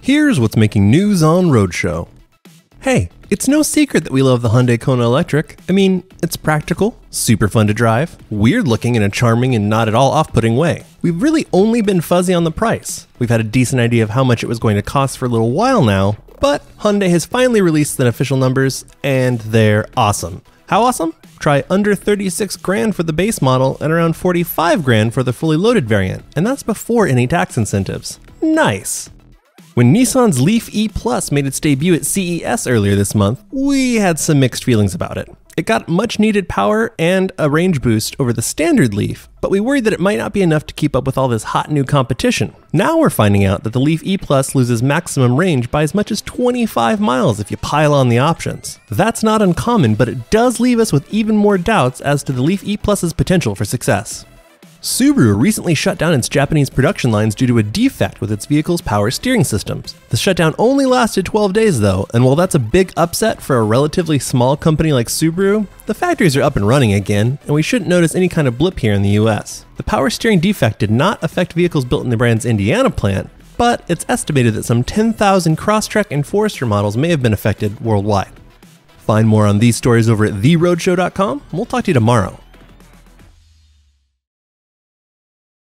Here's what's making news on Roadshow. Hey, it's no secret that we love the Hyundai Kona Electric. I mean, it's practical, super fun to drive, weird looking in a charming and not at all off-putting way. We've really only been fuzzy on the price. We've had a decent idea of how much it was going to cost for a little while now, but Hyundai has finally released the official numbers, and they're awesome. How awesome? Try under 36 grand for the base model and around 45 grand for the fully loaded variant, and that's before any tax incentives. Nice! When Nissan's Leaf E Plus made its debut at CES earlier this month, we had some mixed feelings about it. It got much needed power and a range boost over the standard Leaf, but we worried that it might not be enough to keep up with all this hot new competition. Now we're finding out that the Leaf E Plus loses maximum range by as much as 25 miles if you pile on the options. That's not uncommon, but it does leave us with even more doubts as to the Leaf E Plus's potential for success. Subaru recently shut down its Japanese production lines due to a defect with its vehicle's power steering systems. The shutdown only lasted 12 days though, and while that's a big upset for a relatively small company like Subaru, the factories are up and running again, and we shouldn't notice any kind of blip here in the US. The power steering defect did not affect vehicles built in the brand's Indiana plant, but it's estimated that some 10,000 Crosstrek and Forester models may have been affected worldwide. Find more on these stories over at theroadshow.com, and we'll talk to you tomorrow.